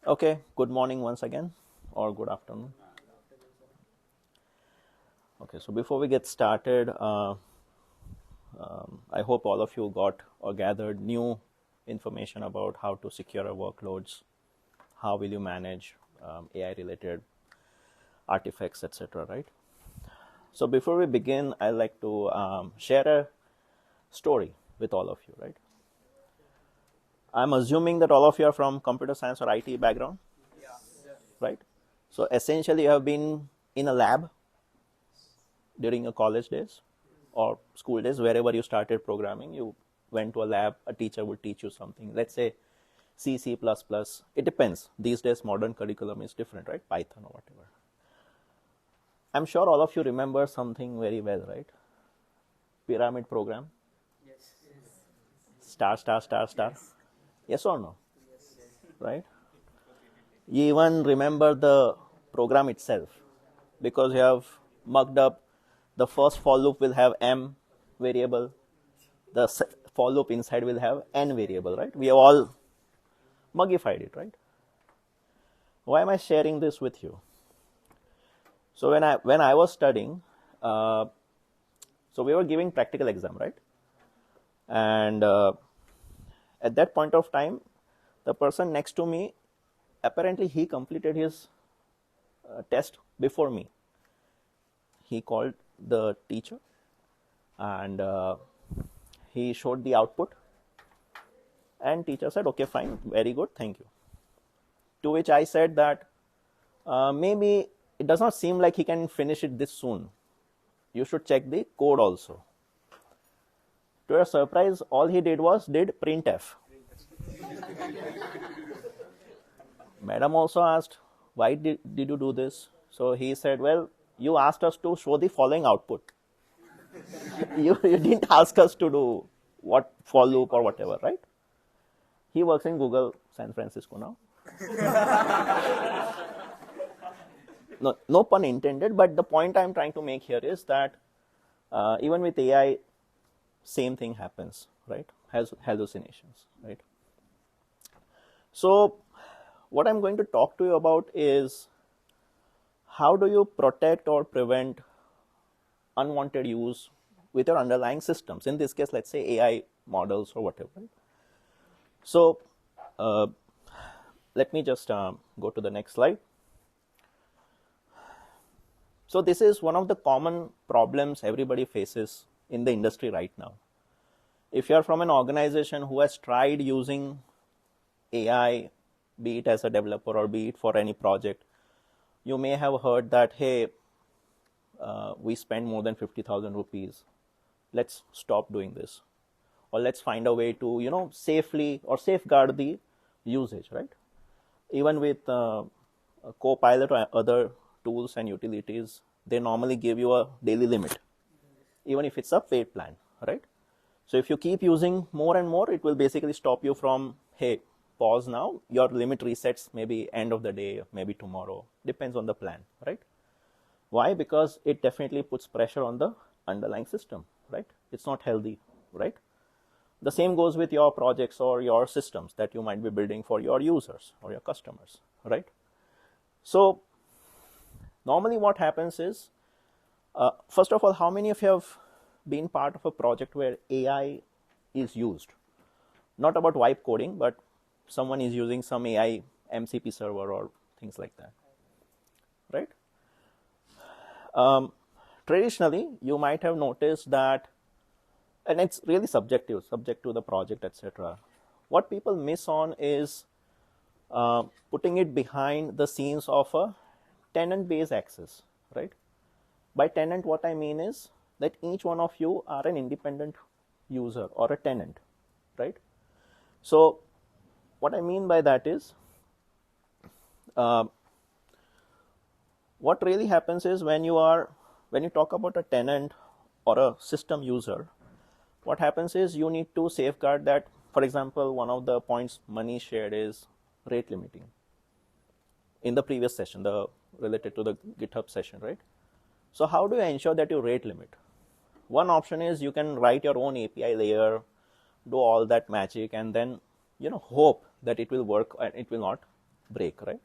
Okay, good morning once again, or good afternoon. Okay, so before we get started, I hope all of you got or gathered new information about how to secure our workloads, how will you manage AI-related artifacts, etc. Right? So before we begin, I'd like to share a story with all of you. Right? I'm assuming that all of you are from computer science or IT background, right? So essentially, you have been in a lab during your college days or school days, wherever you started programming. You went to a lab, a teacher would teach you something, let's say C, C++. It depends. These days modern curriculum is different, right? Python or whatever. I'm sure all of you remember something very well, right? Pyramid program. Star, star, star, star. Yes or no? Right? You even remember the program itself because you have mucked up. The first for loop will have m variable, the for loop inside will have n variable, right? We have all muggified it, right? Why am I sharing this with you? So when I was studying, so we were giving practical exam, right? And at that point of time, the person next to me, apparently he completed his test before me. He called the teacher and he showed the output, and teacher said, okay, fine, very good, thank you. To which I said that maybe it does not seem like he can finish it this soon. You should check the code also. To your surprise, all he did was printf. Madam also asked, why did you do this? So he said, well, you asked us to show the following output. you didn't ask us to do what for loop or whatever, right? He works in Google San Francisco now. No pun intended, but the point I'm trying to make here is that even with AI, same thing happens, right? Has hallucinations, right? So what I'm going to talk to you about is how do you protect or prevent unwanted use with your underlying systems. In this case, let's say AI models or whatever. So let me just go to the next slide. So this is one of the common problems everybody faces in the industry right now. If you're from an organization who has tried using AI, be it as a developer or be it for any project, you may have heard that, hey, we spend more than 50,000 rupees. Let's stop doing this. Or let's find a way to, safely or safeguard the usage, right? Even with Copilot or other tools and utilities, they normally give you a daily limit, even if it's a paid plan, right? So if you keep using more and more, it will basically stop you from, hey, pause now, your limit resets maybe end of the day, maybe tomorrow, depends on the plan, right? Why? Because it definitely puts pressure on the underlying system, right? It's not healthy, right? The same goes with your projects or your systems that you might be building for your users or your customers, right? So normally what happens is, first of all, how many of you have been part of a project where AI is used? Not about vibe coding, but someone is using some AI MCP server or things like that, right? Traditionally, you might have noticed that, and it's really subject to the project, etc. What people miss on is putting it behind the scenes of a tenant-based access, right? By tenant, what I mean is that each one of you are an independent user or a tenant, right? So what I mean by that is, what really happens is when you talk about a tenant or a system user, what happens is you need to safeguard that. For example, one of the points Manish shared is rate limiting. In the previous session, related to the GitHub session, right? So how do you ensure that you rate limit? One option is you can write your own API layer, do all that magic, and then hope that it will work and it will not. break, right?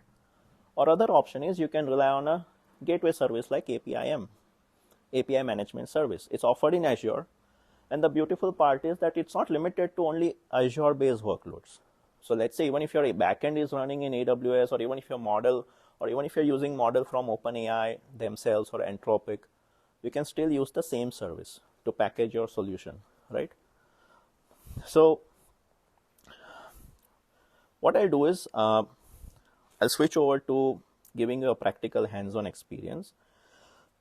Or other option is you can rely on a gateway service like APIM, API Management Service. It's offered in Azure. And the beautiful part is that it's not limited to only Azure-based workloads. So let's say even if your backend is running in AWS, or even if your model, or even if you're using model from OpenAI themselves or Anthropic, you can still use the same service to package your solution, right? So what I'll do is I'll switch over to giving you a practical hands-on experience.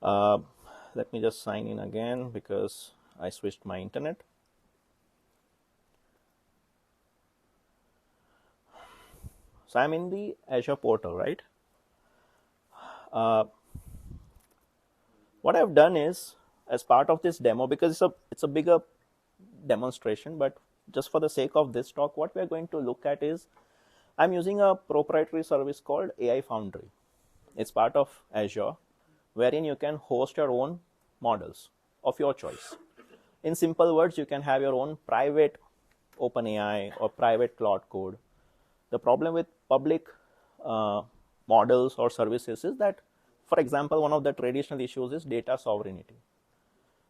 Let me just sign in again because I switched my internet. So I'm in the Azure portal, right? What I've done is, as part of this demo, because it's a bigger demonstration, but just for the sake of this talk, what we're going to look at is, I'm using a proprietary service called AI Foundry. It's part of Azure, wherein you can host your own models of your choice. In simple words, you can have your own private OpenAI or private Claude Code. The problem with public models or services is that, for example, one of the traditional issues is data sovereignty.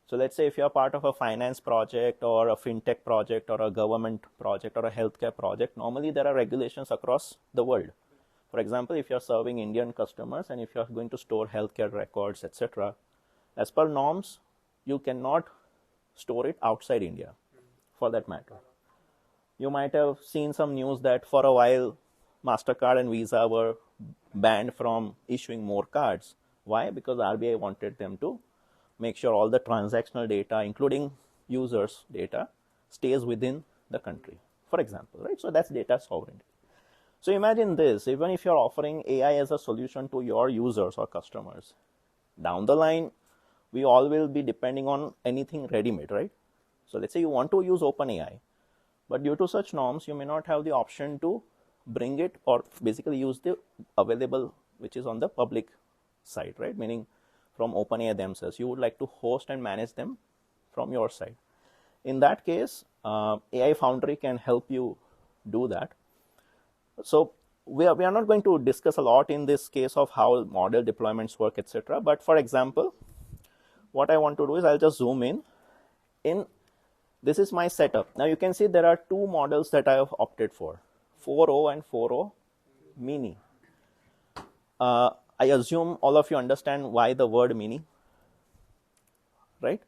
So let's say if you're part of a finance project or a fintech project or a government project or a healthcare project, normally there are regulations across the world. For example, if you're serving Indian customers and if you're going to store healthcare records, etc., as per norms, you cannot store it outside India, for that matter. You might have seen some news that for a while, MasterCard and Visa were banned from issuing more cards. Why? Because RBI wanted them to make sure all the transactional data, including users' data, stays within the country, for example, right? So that's data sovereignty. So imagine this, even if you're offering AI as a solution to your users or customers, down the line, we all will be depending on anything ready-made, right? So let's say you want to use OpenAI, but due to such norms, you may not have the option to bring it or basically use the available, which is on the public side, right? Meaning from OpenAI themselves. You would like to host and manage them from your side. In that case, AI Foundry can help you do that. So we are not going to discuss a lot in this case of how model deployments work, etc. But for example, what I want to do is I'll just zoom in. This is my setup. Now you can see there are two models that I have opted for, 4.0 and 4.0 mini. I assume all of you understand why the word mini, right?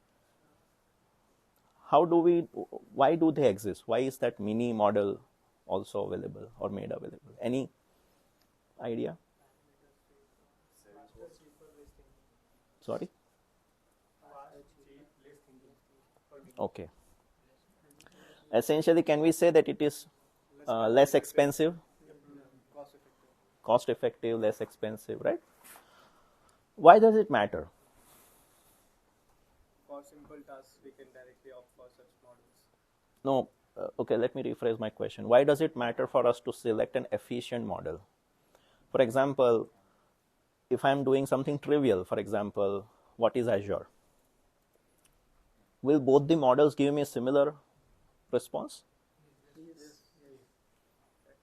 Why do they exist? Why is that mini model also available or made available? Any idea? Sorry? Okay. Essentially, can we say that it is less expensive? Cost effective, less expensive, right? Why does it matter? For simple tasks, we can directly opt for such models. No, okay, let me rephrase my question. Why does it matter for us to select an efficient model? For example, if I'm doing something trivial, for example, what is Azure? Will both the models give me a similar response?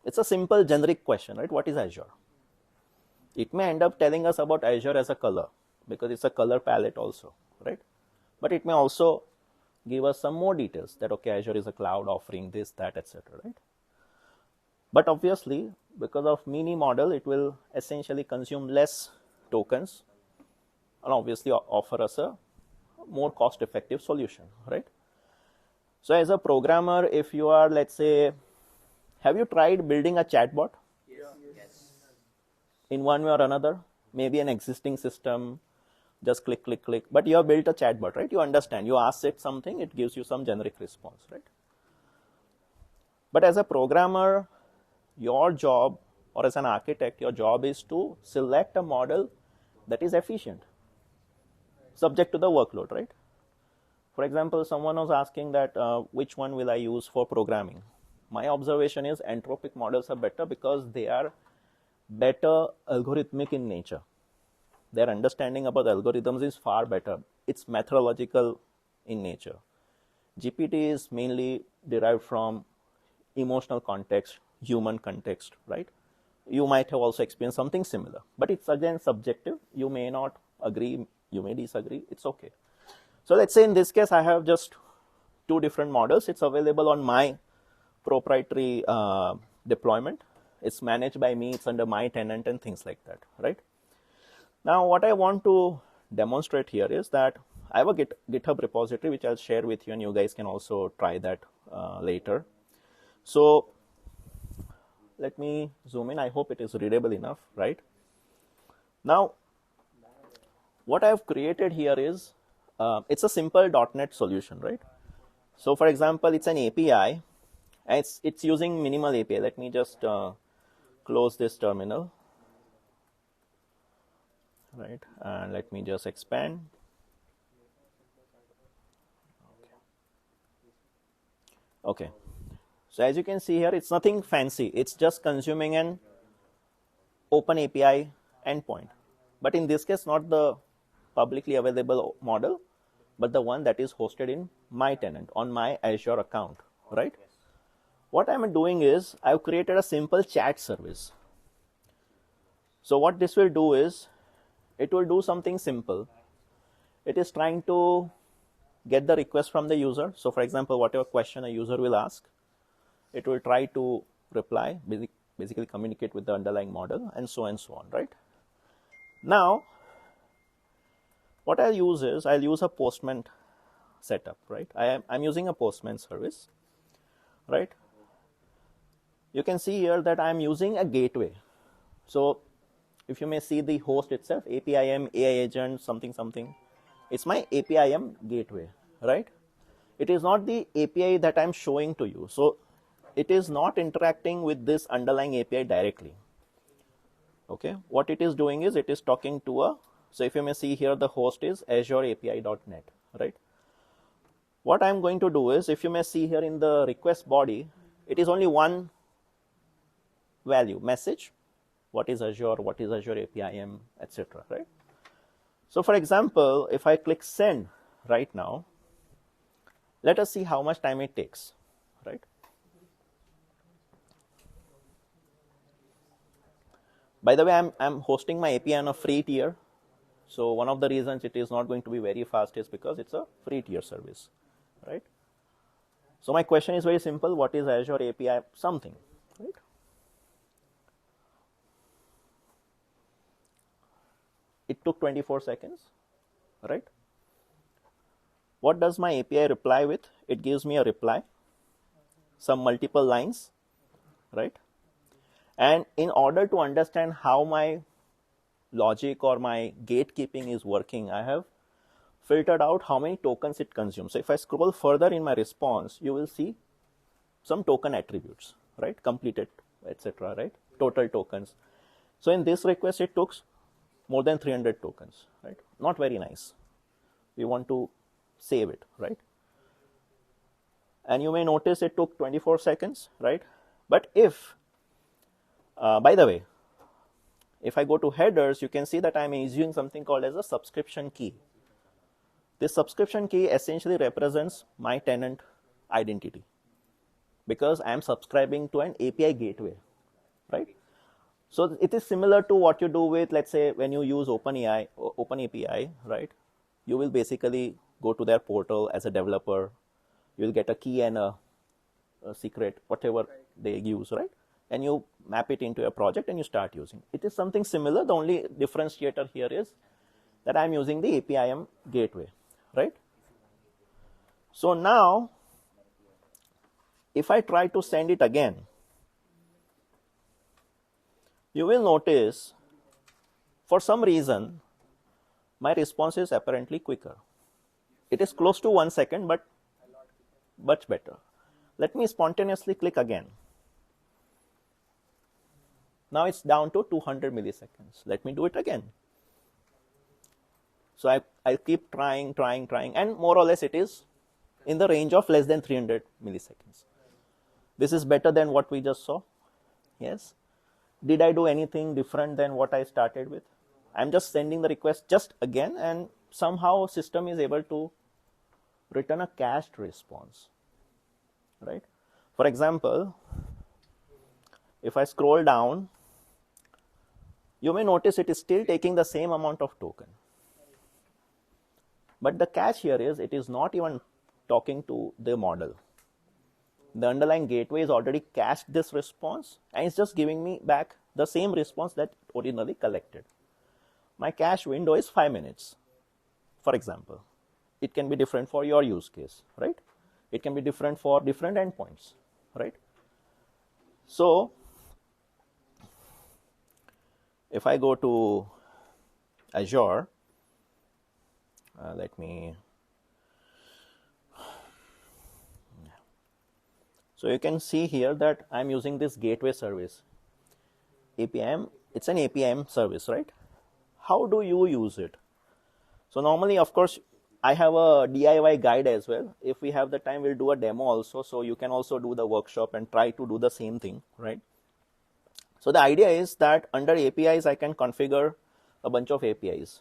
It's a simple generic question, right? What is Azure? It may end up telling us about Azure as a color because it's a color palette also, right? But it may also give us some more details that, okay, Azure is a cloud offering this, that, etc., right? But obviously, because of mini model, it will essentially consume less tokens and obviously offer us a more cost-effective solution, right? So as a programmer, if you are, let's say, have you tried building a chatbot? Yes. In one way or another? Maybe an existing system, just click, click, click. But you have built a chatbot, right? You understand. You ask it something, it gives you some generic response, right? But as a programmer, your job, or as an architect, your job is to select a model that is efficient, subject to the workload, right? For example, someone was asking that which one will I use for programming? My observation is Anthropic models are better because they are better algorithmic in nature. Their understanding about algorithms is far better. It's methodological in nature. GPT is mainly derived from emotional context, human context, right? you might have also experienced something similar. But it's again subjective. You may not agree, you may disagree, it's okay. So let's say in this case, I have just two different models. It's available on my proprietary deployment. It's managed by me, it's under my tenant and things like that, right? Now, what I want to demonstrate here is that I have a GitHub repository, which I'll share with you, and you guys can also try that later. So let me zoom in. I hope it is readable enough, right? Now, what I've created here is, it's a simple .NET solution, right? So for example, it's an API, and it's using minimal API. Let me just close this terminal, right? And let me just expand. Okay. So as you can see here, it's nothing fancy. It's just consuming an open API endpoint. But in this case, not the publicly available model, but the one that is hosted in my tenant on my Azure account, right? What I'm doing is I've created a simple chat service. So what this will do is it will do something simple. It is trying to get the request from the user. So for example, whatever question a user will ask, it will try to reply, basically communicate with the underlying model, and so on, right? Now, what I'll use is I'll use a Postman setup, right? I'm using a Postman service, right? You can see here that I'm using a gateway. So if you may see the host itself, APIM, AI agent, something, it's my APIM gateway, right? It is not the API that I'm showing to you. So it is not interacting with this underlying API directly. Okay, what it is doing is it is talking to so if you may see here, the host is Azure API.net, right? What I'm going to do is, if you may see here in the request body, it is only one value, message, what is Azure APIM, etc., right? So for example, if I click send right now, let us see how much time it takes, right? By the way, I'm hosting my API on a free tier. So one of the reasons it is not going to be very fast is because it's a free tier service, right? So my question is very simple. What is Azure API something, right? It took 24 seconds, right? What does my API reply with? It gives me a reply, some multiple lines, right? And in order to understand how my logic or my gatekeeping is working, I have filtered out how many tokens it consumes. So if I scroll further in my response, you will see some token attributes, right? Completed, etc., right? Total tokens. So in this request, it took more than 300 tokens, right? Not very nice. We want to save it, right? And you may notice it took 24 seconds, right? But if, by the way, if I go to headers, you can see that I'm using something called as a subscription key. This subscription key essentially represents my tenant identity because I'm subscribing to an API gateway, right? So it is similar to what you do with, let's say, when you use OpenAPI, right? You will basically go to their portal as a developer. You'll get a key and a secret, whatever they use, right? And you map it into your project and you start using. It is something similar. The only differentiator here is that I'm using the APIM gateway, right? So now, if I try to send it again, you will notice, for some reason, my response is apparently quicker. It is close to 1 second, but much better. Let me spontaneously click again. Now it's down to 200 milliseconds. Let me do it again. So I'll keep trying, and more or less it is in the range of less than 300 milliseconds. This is better than what we just saw. Yes. Did I do anything different than what I started with? I'm just sending the request just again, and somehow system is able to return a cached response, right? For example, if I scroll down, you may notice it is still taking the same amount of token. But the catch here is it is not even talking to the model. The underlying gateway is already cached this response and it's just giving me back the same response that originally collected. My cache window is 5 minutes, for example. It can be different for your use case, right? It can be different for different endpoints, right? So if I go to Azure, so you can see here that I'm using this gateway service. APIM, it's an APIM service, right? How do you use it? So normally, of course, I have a DIY guide as well. If we have the time, we'll do a demo also. So you can also do the workshop and try to do the same thing, right? So the idea is that under APIs, I can configure a bunch of APIs.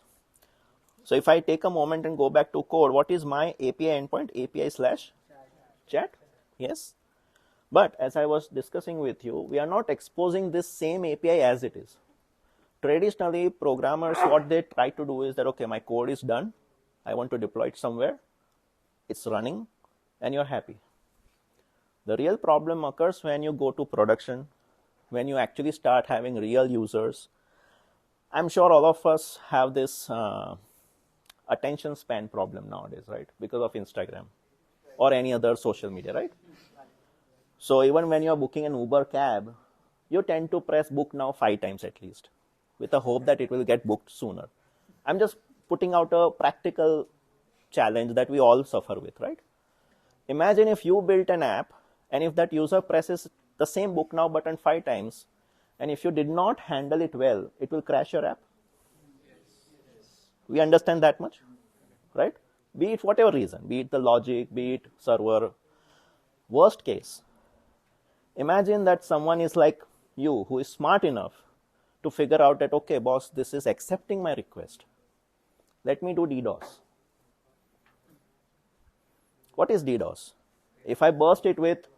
So if I take a moment and go back to code, what is my API endpoint? API/chat, yes. But as I was discussing with you, we are not exposing this same API as it is. Traditionally, programmers, what they try to do is that, okay, my code is done. I want to deploy it somewhere. It's running and you're happy. The real problem occurs when you go to production, when you actually start having real users. I'm sure all of us have this attention span problem nowadays, right? Because of Instagram or any other social media, right? So even when you're booking an Uber cab, you tend to press book now 5 times at least, with the hope that it will get booked sooner. I'm just putting out a practical challenge that we all suffer with, right? Imagine if you built an app and if that user presses the same book now button 5 times, and if you did not handle it well, it will crash your app. We understand that much, right? Be it whatever reason, be it the logic, be it server. Worst case, imagine that someone is like you who is smart enough to figure out that, okay, boss, this is accepting my request. Let me do DDoS. What is DDoS? If I burst it with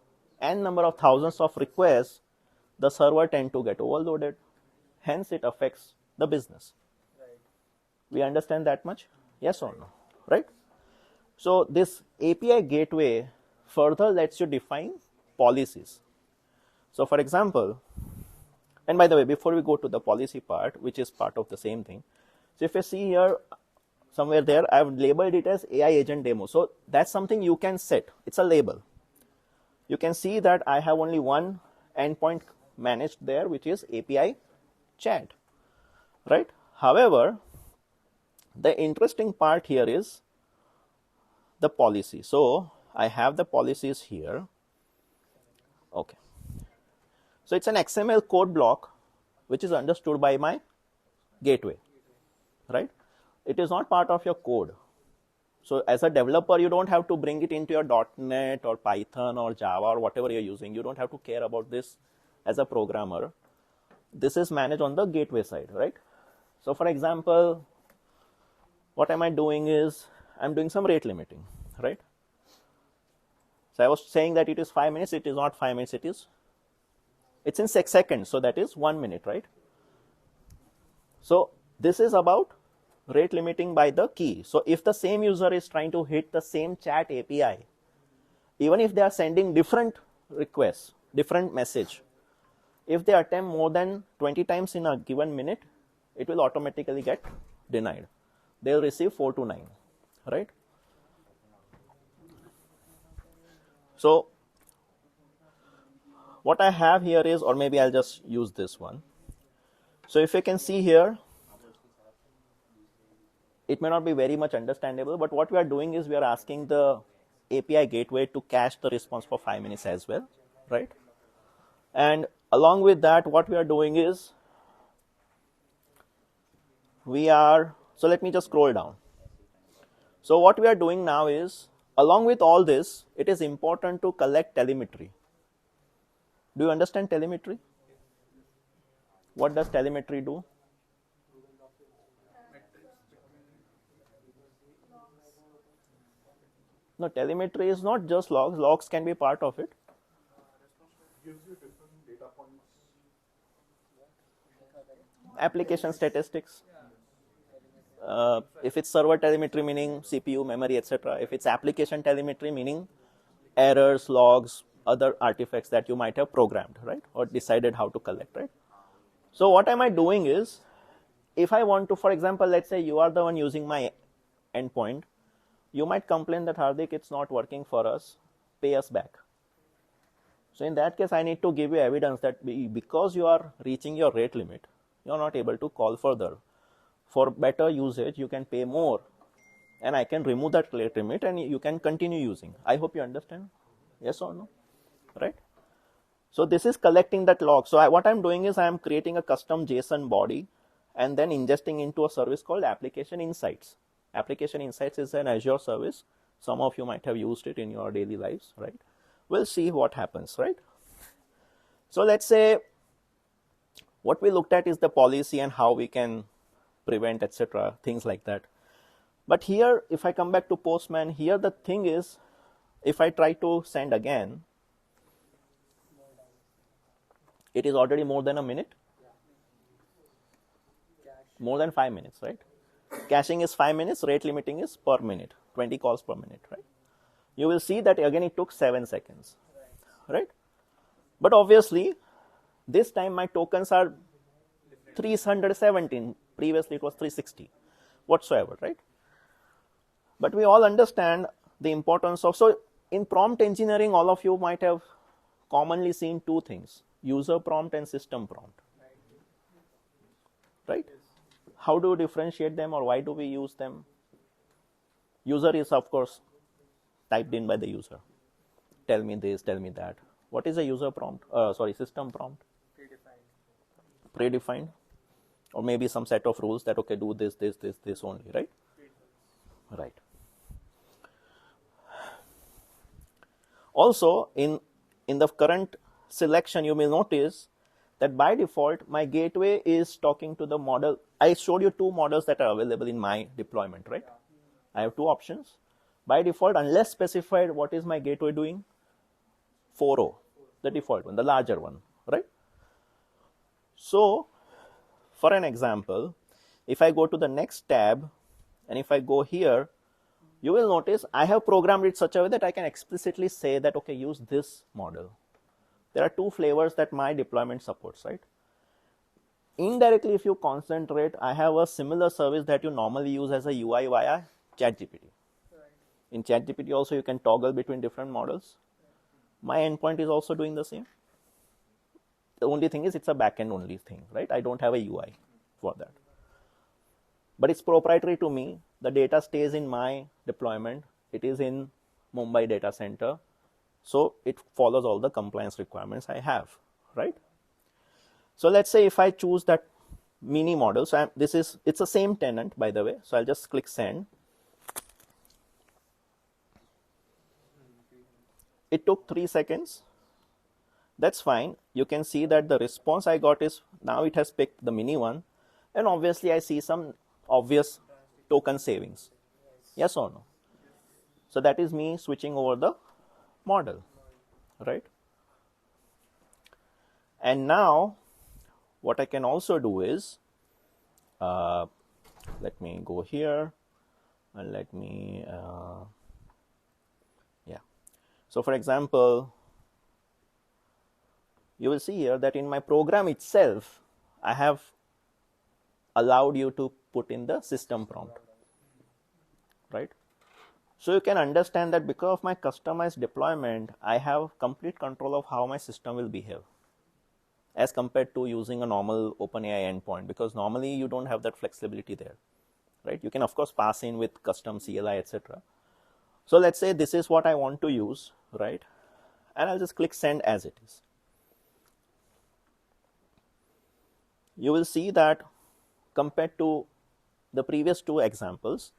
n number of thousands of requests, the server tend to get overloaded. Hence, it affects the business. Right. We understand that much? Yes or no? Right? So this API gateway further lets you define policies. So for example, and by the way, before we go to the policy part, which is part of the same thing, so if you see here, somewhere there, I've labeled it as AI agent demo. So that's something you can set. It's a label. You can see that I have only one endpoint managed there, which is API chat, right? However, the interesting part here is the policy. So I have the policies here. Okay. So it's an XML code block, which is understood by my gateway, right? It is not part of your code. So as a developer, you don't have to bring it into your .NET or Python or Java or whatever you're using. You don't have to care about this as a programmer. This is managed on the gateway side, right? So for example, what am I doing is I'm doing some rate limiting, right? So I was saying that it is 5 minutes. It is not 5 minutes. It's in 6 seconds. So that is 1 minute, right? So this is about rate limiting by the key. So if the same user is trying to hit the same chat API, even if they are sending different requests, different message, if they attempt more than 20 times in a given minute, it will automatically get denied. They'll receive 4 to 9, right? So what I have here is, or maybe I'll just use this one. So if you can see here, it may not be very much understandable, but what we are doing is we are asking the API gateway to cache the response for 5 minutes as well, right? And along with that, what we are doing is so let me just scroll down. So what we are doing now is, along with all this, it is important to collect telemetry. Do you understand telemetry? What does telemetry do? No, telemetry is not just logs. Logs can be part of it. Gives you different data points. Application statistics. If it's server telemetry, meaning CPU, memory, etc. If it's application telemetry, meaning errors, logs, other artifacts that you might have programmed, right? Or decided how to collect, right? So what am I doing is, if I want to, for example, let's say you are the one using my endpoint, you might complain that, Hardik, it's not working for us, pay us back. So in that case, I need to give you evidence that because you are reaching your rate limit, you are not able to call further. For better usage, you can pay more, and I can remove that rate limit and you can continue using. I hope you understand. Yes or no? Right? So this is collecting that log. So what I'm doing is I'm creating a custom JSON body and then ingesting into a service called Application Insights. Application Insights is an Azure service. Some of you might have used it in your daily lives, right? We'll see what happens, right? So let's say what we looked at is the policy and how we can prevent, etc., things like that. But here, if I come back to Postman, here the thing is, if I try to send again, it is already more than a minute. More than 5 minutes, right? Caching is 5 minutes, rate limiting is per minute, 20 calls per minute, right? You will see that again it took 7 seconds, right? But obviously, this time my tokens are 317. Previously it was 360, whatsoever, right? But we all understand the importance of, so in prompt engineering, all of you might have commonly seen two things, user prompt and system prompt, right? How do you differentiate them, or why do we use them? User is, of course, typed in by the user. Tell me this, tell me that. What is a user prompt? System prompt? Predefined. Or maybe some set of rules that, okay, do this, this, this, this only, right? Right. Also, in the current selection, you will notice that by default, my gateway is talking to the model. I showed you two models that are available in my deployment, right? I have two options. By default, unless specified, what is my gateway doing? 4.0, the default one, the larger one, right? So, for an example, if I go to the next tab, and if I go here, you will notice I have programmed it such a way that I can explicitly say that, okay, use this model. There are two flavors that my deployment supports, right? Indirectly, if you concentrate, I have a similar service that you normally use as a UI via ChatGPT. In ChatGPT also, you can toggle between different models. My endpoint is also doing the same. The only thing is it's a backend only thing, right? I don't have a UI for that. But it's proprietary to me. The data stays in my deployment. It is in Mumbai data center. So it follows all the compliance requirements I have, right? So let's say if I choose that mini model, so it's the same tenant, by the way. So I'll just click send. It took 3 seconds. That's fine. You can see that the response I got is, now it has picked the mini one. And obviously I see some obvious token savings. Yes or no? So that is me switching over the model, right? And now what I can also do is, let me go here and let me, So for example, you will see here that in my program itself, I have allowed you to put in the system prompt, right? So you can understand that because of my customized deployment, I have complete control of how my system will behave as compared to using a normal OpenAI endpoint, because normally you don't have that flexibility there, right? You can of course pass in with custom CLI, etc. So let's say this is what I want to use, right? And I'll just click send as it is. You will see that compared to the previous two examples,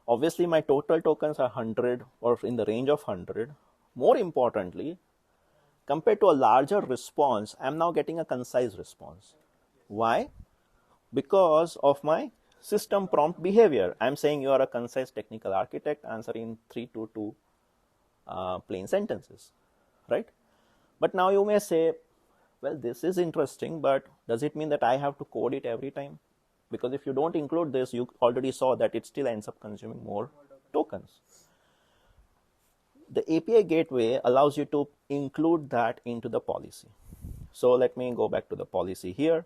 obviously my total tokens are 100 or in the range of 100. More importantly, compared to a larger response, I'm now getting a concise response. Why? Because of my system prompt behavior. I'm saying you are a concise technical architect, answering 3 to 2 plain sentences, right? But now you may say, Well, this is interesting, but does it mean that I have to code it every time? Because if you don't include this, you already saw that it still ends up consuming more tokens. The API gateway allows you to include that into the policy. So let me go back to the policy here.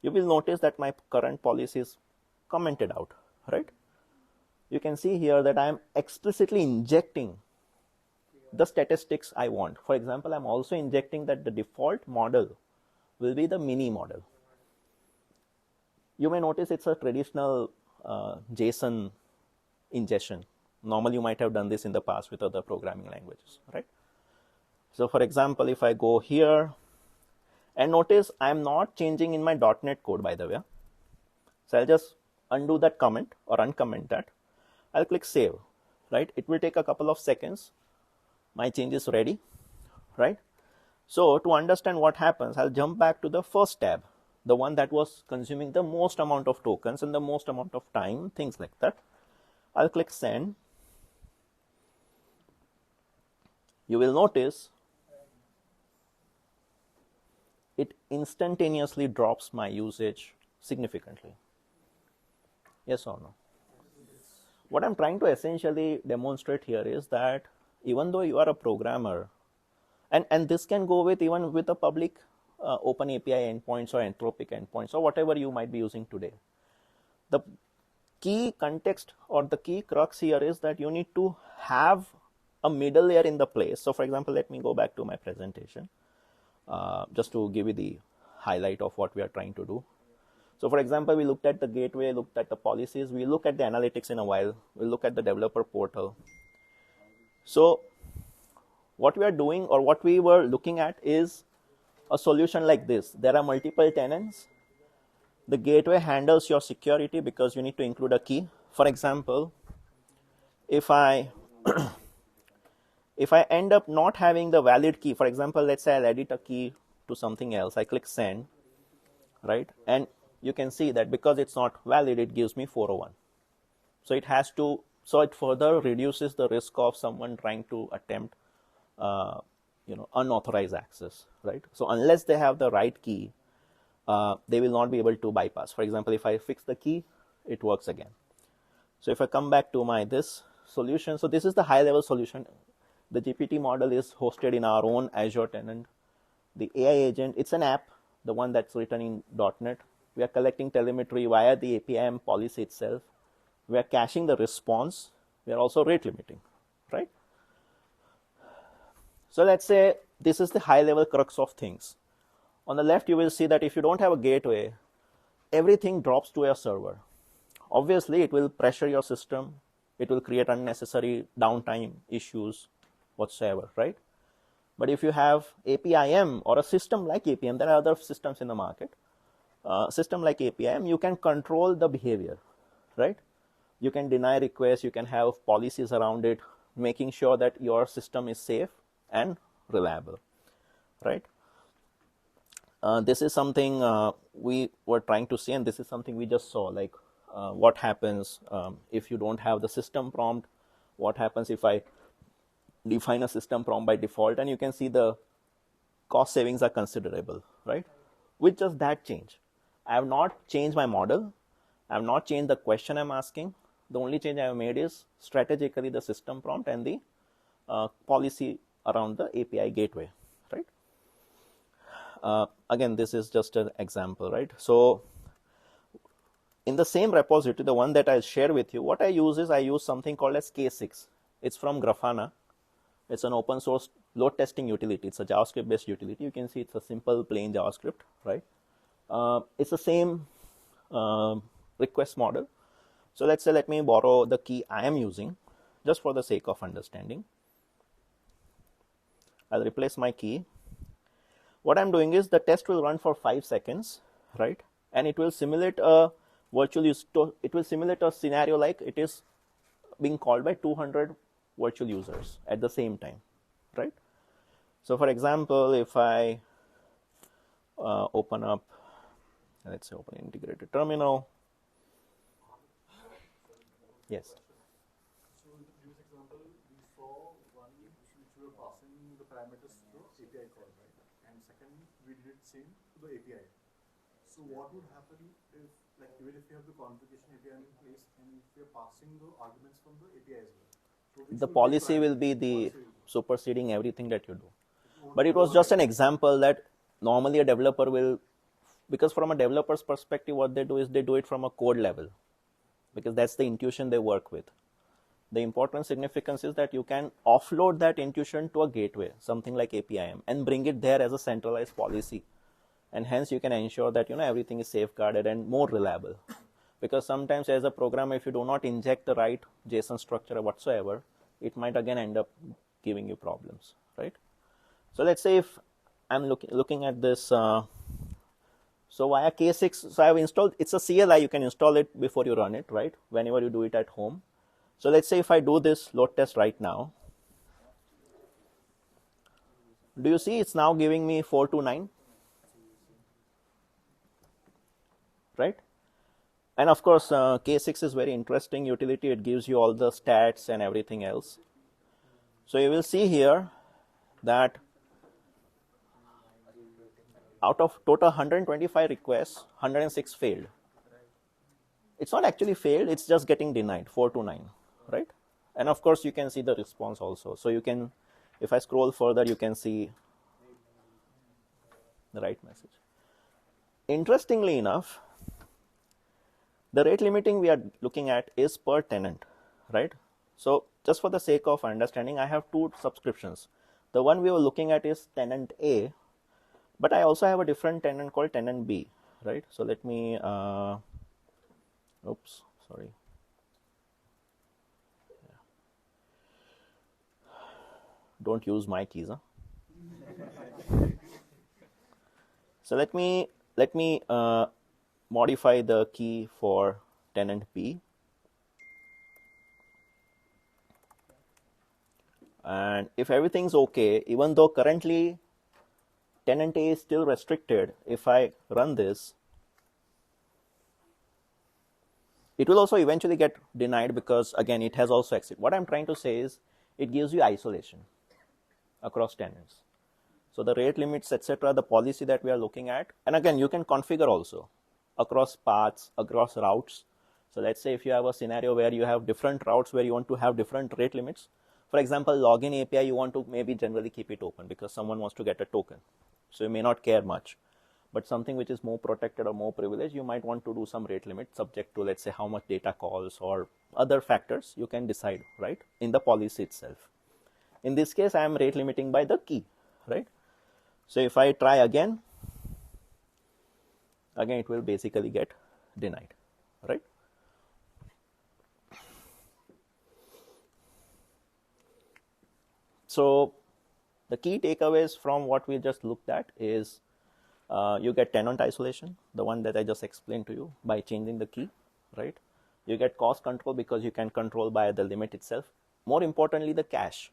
You will notice that my current policy is commented out, right? You can see here that I am explicitly injecting the statistics I want. For example, I'm also injecting that the default model will be the mini model. You may notice it's a traditional JSON ingestion. Normally, you might have done this in the past with other programming languages, right? So for example, if I go here, and notice I'm not changing in my .NET code, by the way. So I'll just undo that comment or uncomment that. I'll click save, right? It will take a couple of seconds. My change is ready, right? So to understand what happens, I'll jump back to the first tab, the one that was consuming the most amount of tokens and the most amount of time, things like that. I'll click send. You will notice it instantaneously drops my usage significantly. Yes or no? What I'm trying to essentially demonstrate here is that even though you are a programmer, and this can go with even with a public open API endpoints or Anthropic endpoints or whatever you might be using today, the key context or the key crux here is that you need to have a middle layer in the place. So for example, let me go back to my presentation just to give you the highlight of what we are trying to do. So for example, we looked at the gateway, looked at the policies, we look at the analytics in a while, we'll look at the developer portal. So what we are doing or what we were looking at is a solution like this. There are multiple tenants. The gateway handles your security because you need to include a key. For example, if I end up not having the valid key, for example, let's say I'll edit a key to something else, I click send, right? And you can see that because it's not valid, it gives me 401. So it has to, so it further reduces the risk of someone trying to attempt, unauthorized access, right? So unless they have the right key, they will not be able to bypass. For example, if I fix the key, it works again. So if I come back to my this solution, so this is the high level solution. The GPT model is hosted in our own Azure tenant. The AI agent, it's an app, the one that's written in .NET. We are collecting telemetry via the APIM policy itself. We are caching the response. We are also rate limiting, right? So let's say this is the high level crux of things. On the left, you will see that if you don't have a gateway, everything drops to your server. Obviously, it will pressure your system. It will create unnecessary downtime issues whatsoever, right? But if you have APIM or a system like APIM, there are other systems in the market. System like APIM, you can control the behavior, right? You can deny requests, you can have policies around it, making sure that your system is safe and reliable, right? This is something we were trying to see, and this is something we just saw, like what happens if you don't have the system prompt, what happens if I define a system prompt by default, and you can see the cost savings are considerable, right? With just that change. I have not changed my model. I have not changed the question I'm asking. The only change I have made is strategically the system prompt and the policy around the API gateway, right? Again, this is just an example, right? So in the same repository, the one that I'll share with you, what I use is I use something called as K6. It's from Grafana. It's an open source load testing utility. It's a JavaScript based utility. You can see it's a simple plain JavaScript, right? It's the same request model. So let's say, let me borrow the key I am using just for the sake of understanding. I'll replace my key. What I'm doing is the test will run for 5 seconds, right? And it will simulate a virtual use. It will simulate a scenario like it is being called by 200 virtual users at the same time, right? So for example, if I open up, let's say open integrated terminal. Yes. So in the previous example, we saw one which we were passing the parameters through API call, right? And second we did it same to the API. So what would happen if, like, even if you have the configuration API in place and if we are passing the arguments from the API as well? So The policy will be the superseding everything that you do. But it was just an example that normally a developer will, because from a developer's perspective, what they do is they do it from a code level, because that's the intuition they work with. The important significance is that you can offload that intuition to a gateway, something like APIM, and bring it there as a centralized policy. And hence you can ensure that everything is safeguarded and more reliable. Because sometimes as a programmer, if you do not inject the right JSON structure or whatsoever, it might again end up giving you problems, right? So let's say if I'm looking at this, so via K6, so I've installed, it's a CLI, you can install it before you run it, right? Whenever you do it at home. So let's say if I do this load test right now, do you see it's now giving me 429, right? And of course, K6 is very interesting utility. It gives you all the stats and everything else. So you will see here that out of total 125 requests, 106 failed. It's not actually failed, it's just getting denied, 429, right? And of course, you can see the response also. So you can, if I scroll further, you can see the right message. Interestingly enough, the rate limiting we are looking at is per tenant, right? So just for the sake of understanding, I have two subscriptions. The one we were looking at is tenant A, but I also have a different tenant called tenant B, right? So let me, oops, sorry. Yeah. Don't use my keys, huh? So let me modify the key for tenant B. And if everything's okay, even though currently tenant A is still restricted, if I run this, it will also eventually get denied because, again, it has also exit. What I'm trying to say is it gives you isolation across tenants. So the rate limits, etc., the policy that we are looking at, and again, you can configure also across paths, across routes. So let's say if you have a scenario where you have different routes where you want to have different rate limits. For example, login API, you want to maybe generally keep it open because someone wants to get a token. So you may not care much. But something which is more protected or more privileged, you might want to do some rate limit subject to, let's say, how much data calls or other factors you can decide, right, in the policy itself. In this case, I am rate limiting by the key, right? So if I try again, it will basically get denied, right? So the key takeaways from what we just looked at is you get tenant isolation, the one that I just explained to you, by changing the key, right? You get cost control because you can control by the limit itself. More importantly, the cache.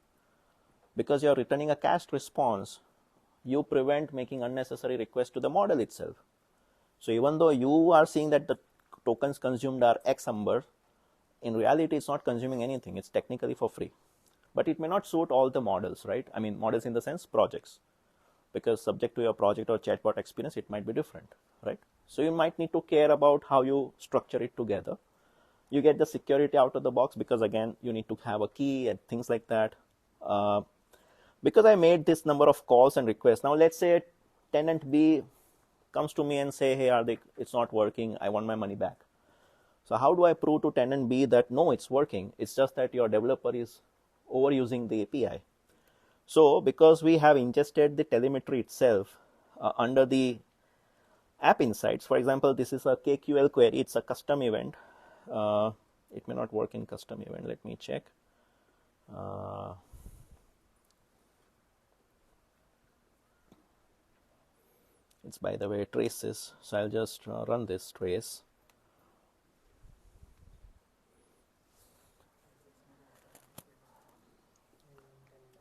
Because you're returning a cached response, you prevent making unnecessary requests to the model itself. So even though you are seeing that the tokens consumed are X number, in reality, it's not consuming anything. It's technically for free. But it may not suit all the models, right? I mean, models in the sense projects. Because subject to your project or chatbot experience, it might be different, right? So you might need to care about how you structure it together. You get the security out of the box because, again, you need to have a key and things like that. Because I made this number of calls and requests. Now, let's say tenant B comes to me and say, hey, Hardik, it's not working. I want my money back. So how do I prove to tenant B that, no, it's working? It's just that your developer is overusing the API. So because we have ingested the telemetry itself under the app insights, for example, this is a KQL query. It's a custom event. It may not work in custom event. Let me check. It's, by the way, traces. So I'll just run this trace.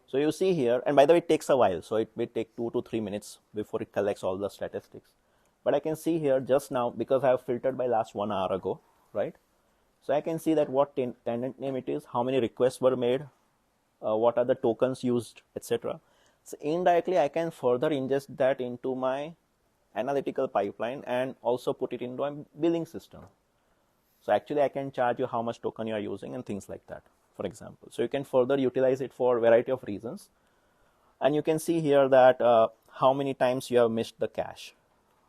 So you see here, and by the way, it takes a while. So it may take 2 to 3 minutes before it collects all the statistics. But I can see here just now, because I have filtered by last 1 hour ago, right? So I can see that what tenant name it is, how many requests were made, what are the tokens used, etc. So indirectly, I can further ingest that into my analytical pipeline and also put it into a billing system. So actually, I can charge you how much token you are using and things like that, for example. So you can further utilize it for a variety of reasons. And you can see here that how many times you have missed the cache.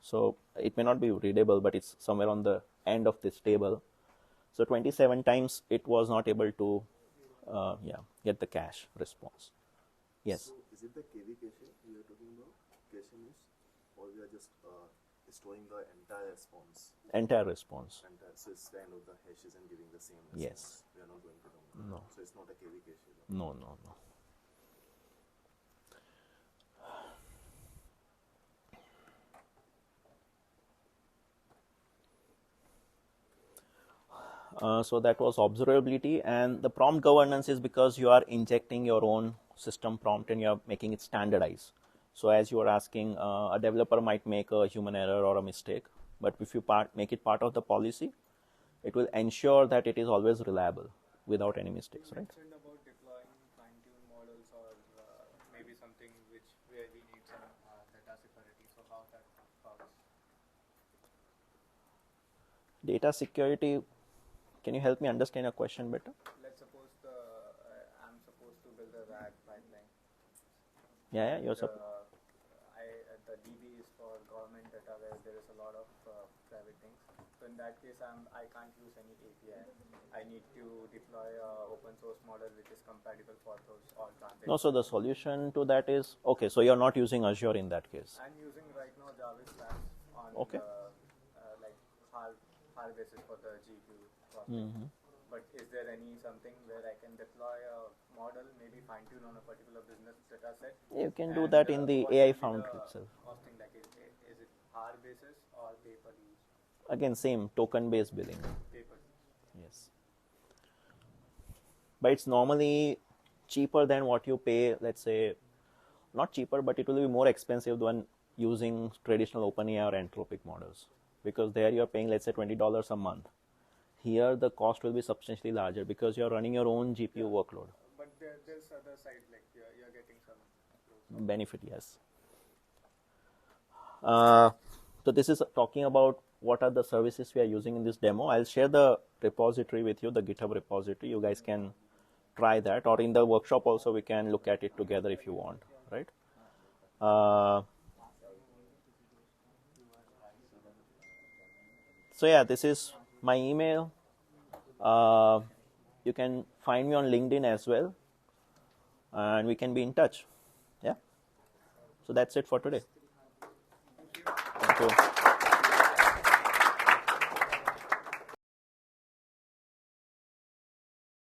So it may not be readable, but it's somewhere on the end of this table. So 27 times it was not able to get the cache response. Yes. So is it the KV cache we are talking about, cache miss, or we are just storing the entire response? Entire response. So it's kind of the hashes and giving the same response. Yes. We are not going to do. No. So it's not a KV cache. No. So that was observability, and the prompt governance is because you are injecting your own system prompt and you are making it standardized. So as you are asking, a developer might make a human error or a mistake, but if you make it part of the policy, it will ensure that it is always reliable without any mistakes, right? You mentioned about deploying fine-tuned models or maybe something where we need some data security. So how that works? Data security. Can you help me understand your question better? Let's suppose I'm supposed to build a RAG pipeline. Yeah, you're The DB is for government data where there is a lot of private things. So in that case, I can't use any API. I need to deploy an open source model which is compatible for those all transactions. No, so the solution to that is, okay, so you're not using Azure in that case. I'm using right now Java Slash on Okay. like hard basis for the GPU process. Mm-hmm. But is there something where I can deploy a model, maybe fine tune on a particular business data set? You can do And, that in the what AI will be Foundry the itself. costing, like is it hour basis or pay per use? Again, same token-based billing. Pay per use. Yes. But it's normally cheaper than what you pay, let's say, not cheaper, but it will be more expensive than using traditional OpenAI or Anthropic models. Because there you're paying, let's say, $20 a month. Here the cost will be substantially larger because you're running your own GPU workload. But there's other side, like you're getting some Benefit, yes. So this is talking about what are the services we are using in this demo. I'll share the repository with you, the GitHub repository. You guys can try that, or in the workshop also we can look at it together if you want, right? So yeah, this is my email. You can find me on LinkedIn as well, and we can be in touch. Yeah. So that's it for today. Thank you.